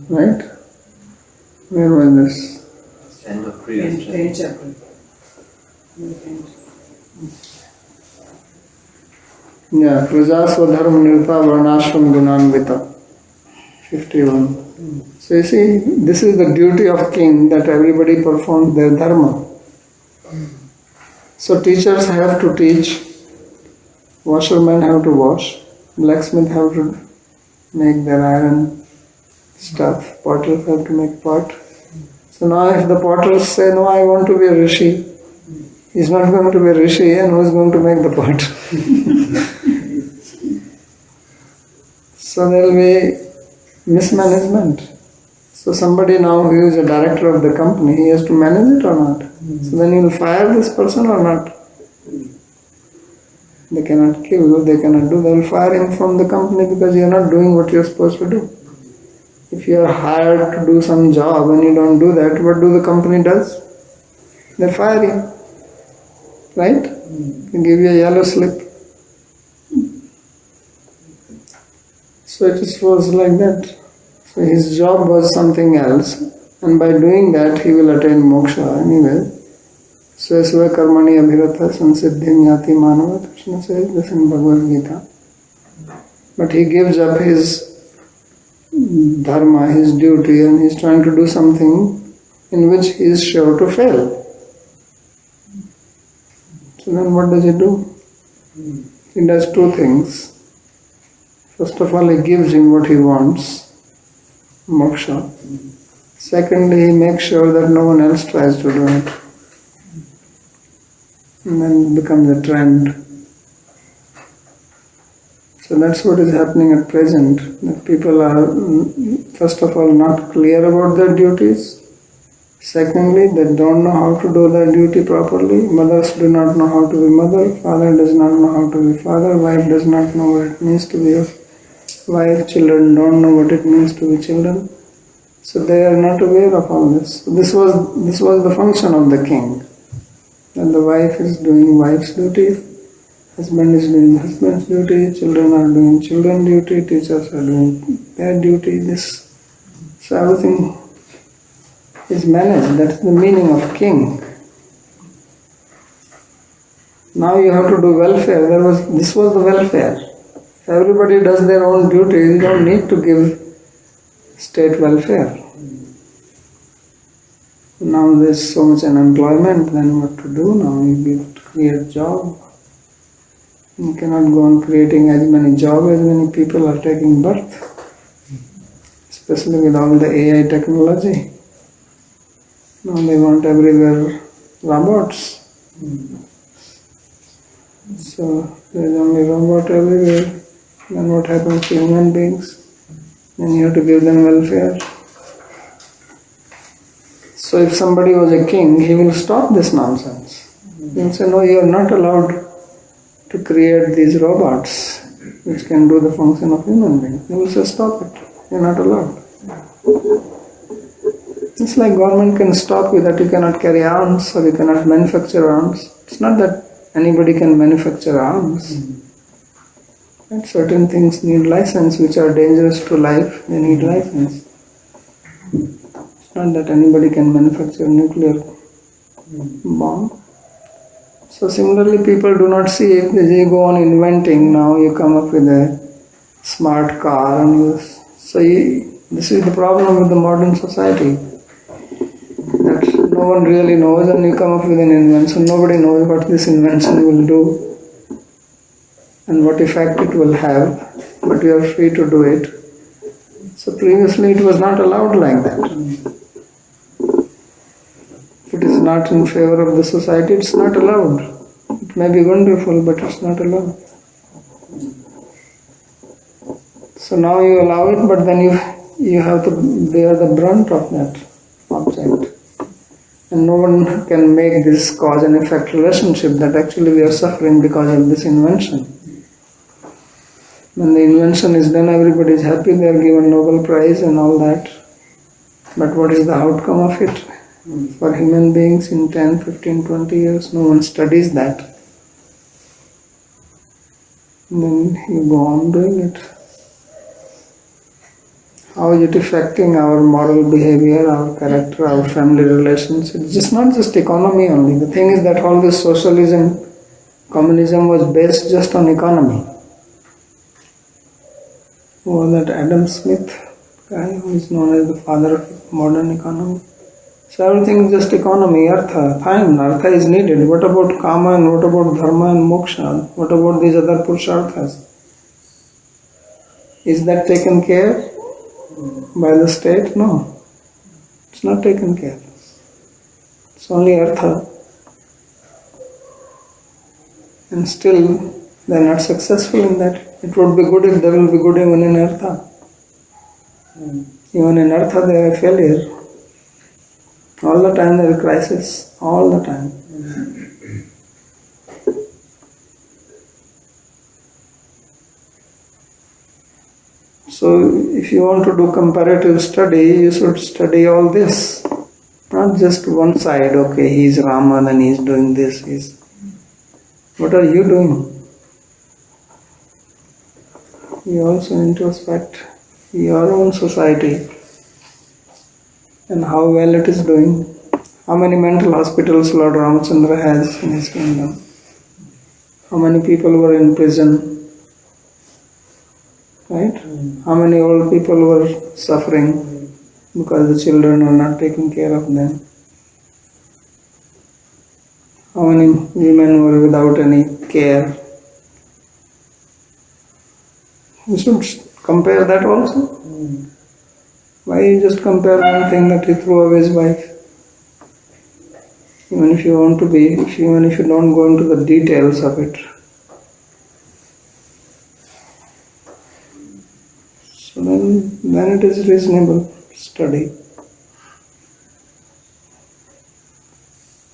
Right? Where was this? End of creation. chapter. Yeah, Praja Swadharma Nirta Varnashram Gunanvita. 51. So you see, this is the duty of king, that everybody performs their dharma. So teachers have to teach, washermen have to wash, blacksmith have to make their iron stuff, potters have to make pot. So now if the potters say, no, I want to be a rishi, he's not going to be a rishi, and who's going to make the pot? So there will be mismanagement. So somebody now who is a director of the company, he has to manage it or not? So then he will fire this person or not? They cannot kill, they cannot do, they will fire him from the company because you are not doing what you are supposed to do. If you are hired to do some job and you don't do that, what do the company does? They fire you. Right? They give you a yellow slip. So it was like that. So his job was something else, and by doing that he will attain moksha anyway. Svesva karmani abhiratha sansiddhim yati manava, Krishna says this in Bhagavad Gita. But he gives up his dharma, his duty, and he's trying to do something in which he is sure to fail. So then what does he do? He does two things. First of all, he gives him what he wants, moksha. Secondly, he makes sure that no one else tries to do it. And then it becomes a trend. So that's what is happening at present. That people are, first of all, not clear about their duties. Secondly, they don't know how to do their duty properly. Mothers do not know how to be mother. Father does not know how to be father. Wife does not know what it means to be a wife. Children don't know what it means to be children. So they are not aware of all this. This was the function of the king. That the wife is doing wife's duty, husband is doing husband's duty, children are doing children's duty, teachers are doing their duty. So everything is managed. That's the meaning of king. Now you have to do welfare. This was the welfare. If everybody does their own duty, you don't need to give state welfare. Now there's so much unemployment, then what to do now? You have to create job. You cannot go on creating as many jobs as many people are taking birth, especially with all the AI technology. Now they want everywhere robots. So there's only robot everywhere. Then what happens to human beings? Then you have to give them welfare. So if somebody was a king, he will stop this nonsense. He will say, no, you are not allowed to create these robots which can do the function of human beings. He will say, stop it. You are not allowed. It's like government can stop you that you cannot carry arms or you cannot manufacture arms. It's not that anybody can manufacture arms. But certain things need license which are dangerous to life. They need license. It's not that anybody can manufacture nuclear bomb. So similarly, people do not see if they go on inventing. Now you come up with a smart car and this is the problem with the modern society. That no one really knows, and you come up with an invention. Nobody knows what this invention will do and what effect it will have, but you are free to do it. So previously it was not allowed like that. If it is not in favor of the society, it's not allowed. It may be wonderful, but it's not allowed. So now you allow it, but then you have to bear the brunt of that object. And no one can make this cause and effect relationship that actually we are suffering because of this invention. When the invention is done, everybody is happy, they are given Nobel Prize and all that. But what is the outcome of it? For human beings in 10, 15, 20 years, no one studies that. And then you go on doing it. How is it affecting our moral behavior, our character, our family relations? It's just not just economy only. The thing is that all this socialism, communism was based just on economy. Who was that Adam Smith guy who is known as the father of modern economy? So everything is just economy, artha, fine, artha is needed. What about kama and what about dharma and moksha? What about these other purusharthas? Is that taken care by the state? No, it's not taken care. It's only artha. And still they are not successful in that. It would be good if they will be good even in artha. Even in artha they are a failure. All the time there is crisis, all the time. So if you want to do comparative study, you should study all this. Not just one side, okay, he is Raman and he is doing this. What are you doing? You also introspect your own society and how well it is doing. How many mental hospitals Lord Ramachandra has in his kingdom? How many people were in prison? right? How many old people were suffering because the children are not taking care of them? How many women were without any care? You should compare that also. Why you just compare one thing that he threw away his wife? Even if you want to be, even if you don't go into the details of it. So then it is reasonable study.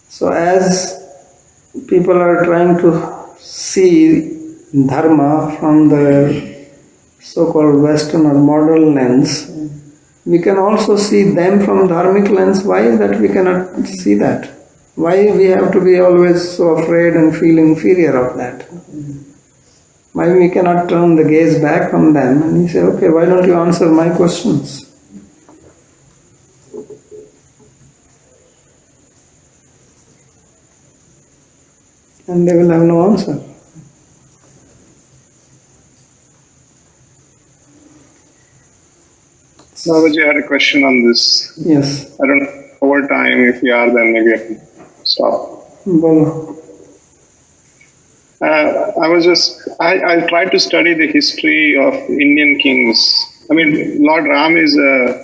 So as people are trying to see dharma from the so-called Western or modern lens, we can also see them from dharmic lens. Why is that we cannot see that? Why we have to be always so afraid and feel inferior of that? Why we cannot turn the gaze back from them and you say, okay, why don't you answer my questions? And they will have no answer. Babaji, I had a question on this. Yes. I don't know over time. If we are, then maybe I can stop. Bolo. I tried to study the history of Indian kings. I mean, Lord Ram is a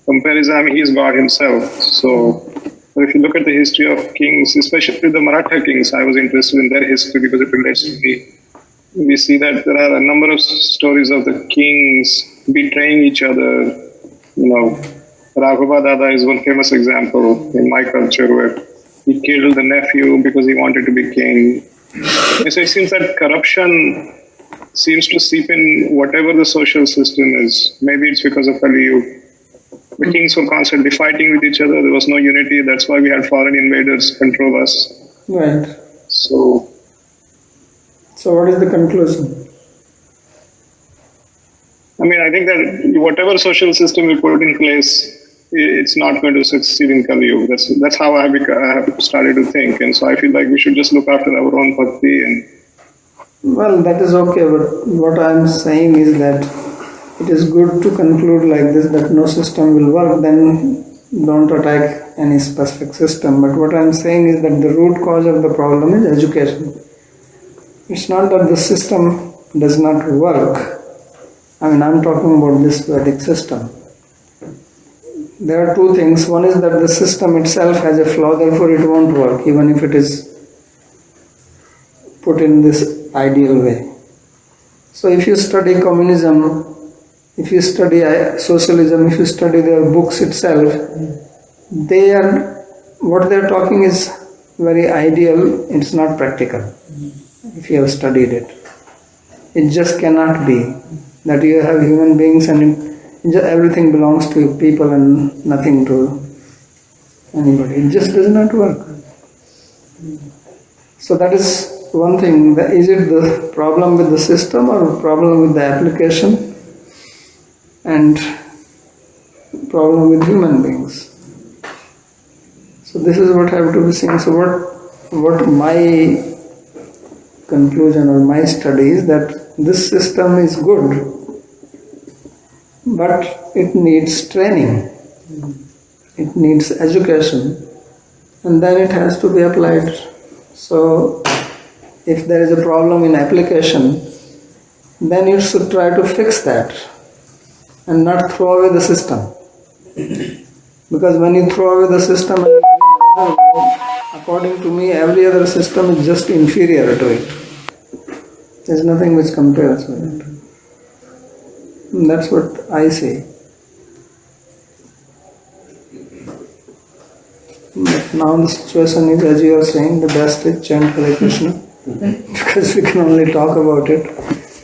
comparison. I mean, he is God himself. So if you look at the history of kings, especially the Maratha kings, I was interested in their history because it relates to me. We see that there are a number of stories of the kings betraying each other. You know, Raghava Dada is one famous example in my culture where he killed the nephew because he wanted to be king. And so it seems that corruption seems to seep in whatever the social system is. Maybe it's because of Kali Yuga. The kings were constantly fighting with each other. There was no unity. That's why we had foreign invaders control us. Right. So what is the conclusion? I mean, I think that whatever social system we put in place, it's not going to succeed in Kali Yuga. That's how I have started to think. And so I feel like we should just look after our own bhakti. And Well, that is okay, but what I am saying is that it is good to conclude like this, that no system will work, then don't attack any specific system. But what I am saying is that the root cause of the problem is education. It's not that the system does not work. I mean, I'm talking about this Vedic system. There are two things. One is that the system itself has a flaw, therefore it won't work, even if it is put in this ideal way. So if you study communism, if you study socialism, if you study their books itself, what they are talking is very ideal, it's not practical. If you have studied it, it just cannot be that you have human beings and everything belongs to people and nothing to anybody. It just does not work. So that is one thing. Is it the problem with the system or problem with the application and problem with human beings? So this is what have to be seen. So what my conclusion or my study is that this system is good, but it needs training, it needs education, and then it has to be applied. So if there is a problem in application, then you should try to fix that and not throw away the system. Because when you throw away the system, according to me, every other system is just inferior to it. There's nothing which compares with it. And that's what I say. But now the situation is, as you are saying, the best is chant Hare Krishna. Because we can only talk about it.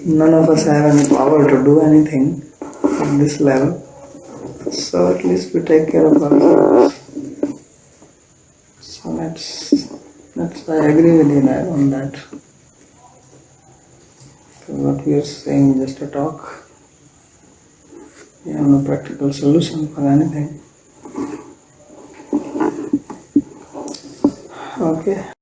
None of us have any power to do anything at this level. So at least we take care of ourselves. So I agree with you on that. So what we are saying is just a talk. We have no practical solution for anything. Okay.